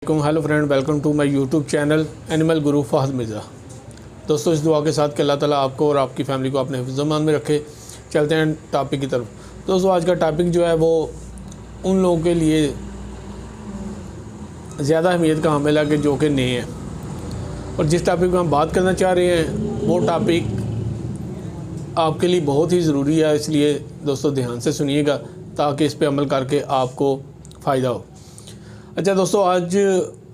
वालेकुम, hello friend, welcome to my YouTube channel animal Guru Fahad Mirza. दोस्तों, इस दुआ के साथ कि अल्लाह ताला आपको और आपकी फ़ैमिली को अपने हिफ्ज़-ओ-मान में रखे। चलते हैं टॉपिक की तरफ। दोस्तों, आज का टॉपिक जो है वो उन लोगों के लिए ज़्यादा अहमियत का हामिल है कि जो कि नए हैं, और जिस टॉपिक पर हम बात करना चाह रहे हैं वो टॉपिक आपके लिए बहुत ही ज़रूरी है। इसलिए दोस्तों ध्यान से सुनिएगा ताकि इस पर अमल करके आपको फ़ायदा हो। अच्छा दोस्तों, आज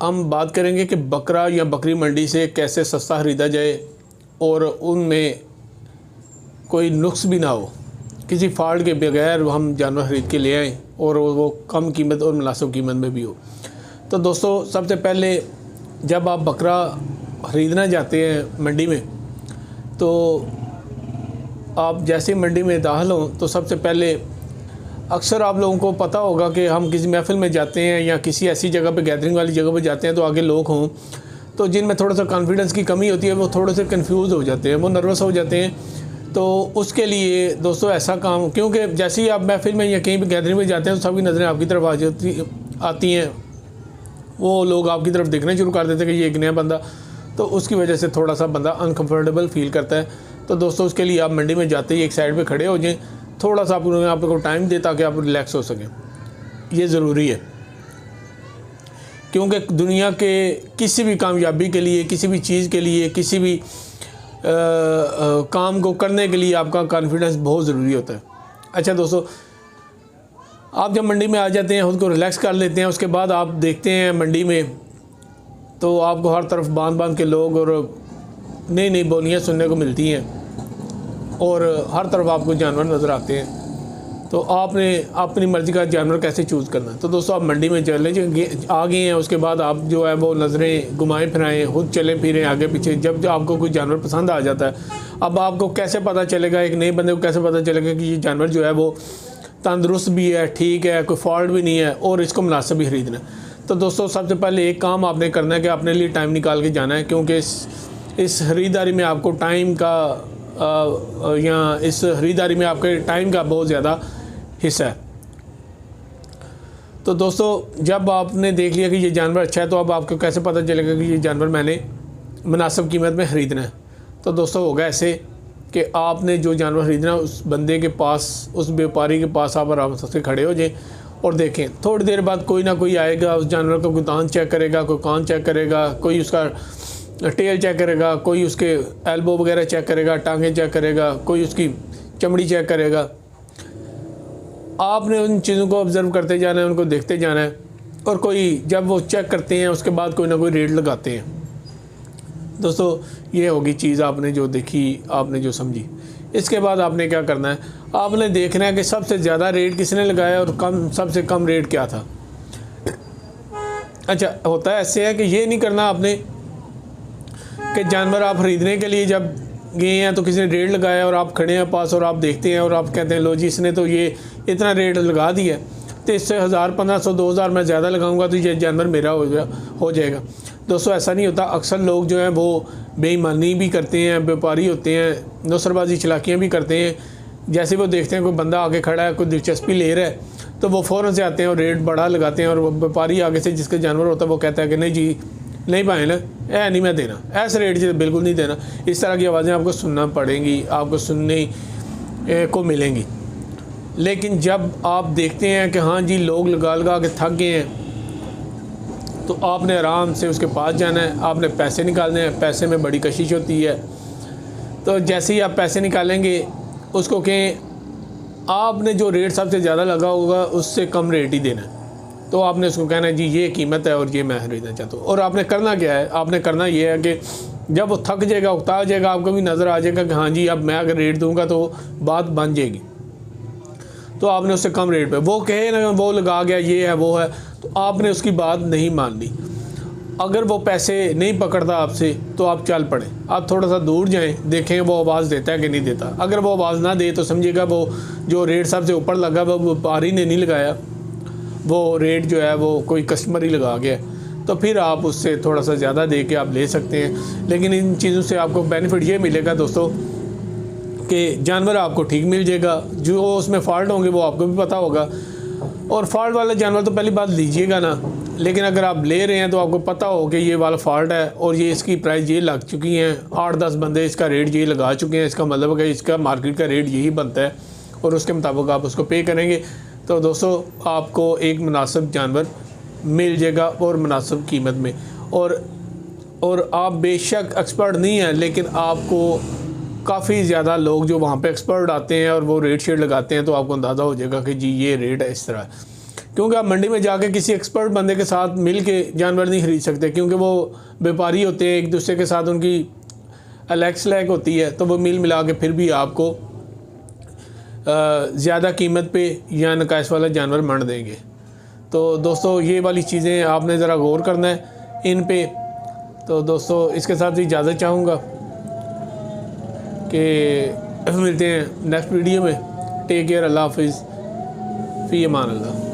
हम बात करेंगे कि बकरा या बकरी मंडी से कैसे सस्ता ख़रीदा जाए और उनमें कोई नुक्स भी ना हो, किसी फॉल्ट के बगैर हम जानवर ख़रीद के ले आएँ और वो कम कीमत और मुनासिब कीमत में भी हो। तो दोस्तों, सबसे पहले जब आप बकरा ख़रीदना जाते हैं मंडी में, तो आप जैसे मंडी में दाखिल हों तो सबसे पहले अक्सर आप लोगों को पता होगा कि हम किसी महफ़िल में जाते हैं या किसी ऐसी जगह पे गैदरिंग वाली जगह पे जाते हैं तो आगे लोग हों तो जिनमें थोड़ा सा कॉन्फिडेंस की कमी होती है, वो थोड़े से कंफ्यूज हो जाते हैं, वो नर्वस हो जाते हैं। तो उसके लिए दोस्तों ऐसा काम, क्योंकि जैसे ही आप महफ़िल में या कहीं भी गैदरिंग में जाते हैं तो सभी नज़रें आपकी तरफ आती हैं, वो लोग आपकी तरफ देखना शुरू कर देते हैं कि ये एक नया बंदा, तो उसकी वजह से थोड़ा सा बंदा अनकम्फर्टेबल फ़ील करता है। तो दोस्तों, उसके लिए आप मंडी में जाते ही एक साइड पे खड़े हो जाएं, थोड़ा सा आपको टाइम दे ताकि आप रिलैक्स हो सकें। ये ज़रूरी है, क्योंकि दुनिया के किसी भी कामयाबी के लिए, किसी भी चीज़ के लिए, किसी भी काम को करने के लिए आपका कॉन्फिडेंस बहुत ज़रूरी होता है। अच्छा दोस्तों, आप जब मंडी में आ जाते हैं, खुद को रिलैक्स कर लेते हैं, उसके बाद आप देखते हैं मंडी में तो आपको हर तरफ बांध बांध के लोग और नई नई बोलियाँ सुनने को मिलती हैं और हर तरफ आपको जानवर नज़र आते हैं। तो आपने अपनी मर्ज़ी का जानवर कैसे चूज़ करना है। तो दोस्तों, आप मंडी में चले आ गए हैं, उसके बाद आप जो है वो नज़रें घुमाएं फिराएं, खुद चलें फिरें आगे पीछे। जब आपको कोई जानवर पसंद आ जाता है, अब आपको कैसे पता चलेगा, एक नए बंदे को कैसे पता चलेगा कि ये जानवर जो है वो तंदुरुस्त भी है, ठीक है, कोई फॉल्ट भी नहीं है और इसको मुनासिब भी ख़रीदना है। तो दोस्तों, सबसे पहले एक काम आपने करना है कि अपने लिए टाइम निकाल के जाना है, क्योंकि इस ख़रीदारी में आपको टाइम का या इस ख़रीदारी में आपके टाइम का बहुत ज़्यादा हिस्सा है। तो दोस्तों, जब आपने देख लिया कि ये जानवर अच्छा है, तो अब आपको कैसे पता चलेगा कि ये जानवर मैंने मुनासिब कीमत में ख़रीदना है। तो दोस्तों, होगा ऐसे कि आपने जो जानवर ख़रीदना है उस बंदे के पास, उस व्यापारी के पास आप आराम से खड़े हो जाएं और देखें। थोड़ी देर बाद कोई ना कोई आएगा, उस जानवर को कोई दांत चेक करेगा, कोई कान चेक करेगा, कोई उसका टेल चेक करेगा, कोई उसके एल्बो वगैरह चेक करेगा, टांगें चेक करेगा, कोई उसकी चमड़ी चेक करेगा। आपने उन चीज़ों को ऑब्ज़र्व करते जाना है, उनको देखते जाना है, और कोई जब वो चेक करते हैं उसके बाद कोई ना कोई रेट लगाते हैं। दोस्तों, ये होगी चीज़ आपने जो देखी, आपने जो समझी। इसके बाद आपने क्या करना है, आपने देखना है कि सबसे ज़्यादा रेट किसने लगाया और सबसे कम रेट क्या था। अच्छा, होता है ऐसे है कि ये नहीं करना आपने कि जानवर आप ख़रीदने के लिए जब गए हैं तो किसी ने रेट लगाया और आप खड़े हैं पास और आप देखते हैं और आप कहते हैं लो जी, इसने तो ये इतना रेट लगा दिया, तो इससे 1000, 1500, 2000 मैं ज़्यादा लगाऊंगा तो ये जानवर मेरा हो जाएगा। दोस्तों, ऐसा नहीं होता। अक्सर लोग जो हैं वो बेईमानी भी करते हैं, व्यापारी होते हैं, नौसरबाजी चलाकियाँ भी करते हैं। जैसे वो देखते हैं कोई बंदा आगे खड़ा है, कोई दिलचस्पी ले रहा है, तो वो फ़ौरन से आते हैं और रेट बढ़ा लगाते हैं, और व्यापारी आगे से जिसके जानवर होता है वो कहता है कि नहीं जी, नहीं पाए ना, नहीं मैं देना, ऐसे रेट से बिल्कुल नहीं देना। इस तरह की आवाज़ें आपको सुनना पड़ेंगी, आपको सुनने को मिलेंगी। लेकिन जब आप देखते हैं कि हाँ जी, लोग लगा लगा के थक गए हैं, तो आपने आराम से उसके पास जाना है, आपने पैसे निकालने हैं। पैसे में बड़ी कशिश होती है, तो जैसे ही आप पैसे निकालेंगे उसको कहें आपने जो रेट सबसे ज़्यादा लगा होगा उससे कम रेट ही देना है। तो आपने उसको कहना है जी ये कीमत है और ये मैं खरीदना चाहता हूँ। और आपने करना क्या है, आपने करना ये है कि जब वो थक जाएगा, उकता जाएगा, आपको भी नज़र आ जाएगा कि हाँ जी, अब मैं अगर रेट दूंगा तो बात बन जाएगी, तो आपने उससे कम रेट पे, वो कहे ना वो लगा गया, ये है वो है, तो आपने उसकी बात नहीं मान ली। अगर वो पैसे नहीं पकड़ता आपसे तो आप चल पड़े, आप थोड़ा सा दूर जाएं, देखें वो आवाज़ देता है कि नहीं देता। अगर वो आवाज़ ना दे तो समझिएगा वो जो रेट सबसे ऊपर लगा वो व्यापारी ने नहीं लगाया, वो रेट जो है वो कोई कस्टमर ही लगा गया। तो फिर आप उससे थोड़ा सा ज़्यादा दे के आप ले सकते हैं। लेकिन इन चीज़ों से आपको बेनिफिट ये मिलेगा दोस्तों कि जानवर आपको ठीक मिल जाएगा, जो उसमें फ़ॉल्ट होंगे वो आपको भी पता होगा। और फॉल्ट वाला जानवर तो पहली बात लीजिएगा ना, लेकिन अगर आप ले रहे हैं तो आपको पता हो कि ये वाला फॉल्ट है और ये इसकी प्राइस ये लग चुकी हैं, 8-10 बंदे इसका रेट ये लगा चुके हैं, इसका मतलब है कि इसका मार्केट का रेट यही बनता है और उसके मुताबिक आप उसको पे करेंगे तो दोस्तों आपको एक मुनासिब जानवर मिल जाएगा और मुनासिब कीमत में। और आप बेशक एक्सपर्ट नहीं हैं, लेकिन आपको काफ़ी ज़्यादा लोग जो वहाँ पे एक्सपर्ट आते हैं और वो रेट शेट लगाते हैं तो आपको अंदाज़ा हो जाएगा कि जी ये रेट है इस तरह। क्योंकि आप मंडी में जाके किसी एक्सपर्ट बंदे के साथ मिल के जानवर नहीं ख़रीद सकते, क्योंकि वो व्यापारी होते हैं, एक दूसरे के साथ उनकी अलैक्स होती है, तो वो मिल मिला के फिर भी आपको ज़्यादा कीमत पे या नकाइश वाला जानवर मंड देंगे। तो दोस्तों ये वाली चीज़ें आपने ज़रा गौर करना है इन पे। तो दोस्तों इसके साथ इजाज़त चाहूँगा कि मिलते हैं नेक्स्ट वीडियो में। टेक केयर, अल्लाह हाफिज़, फ़ी अमान अल्लाह।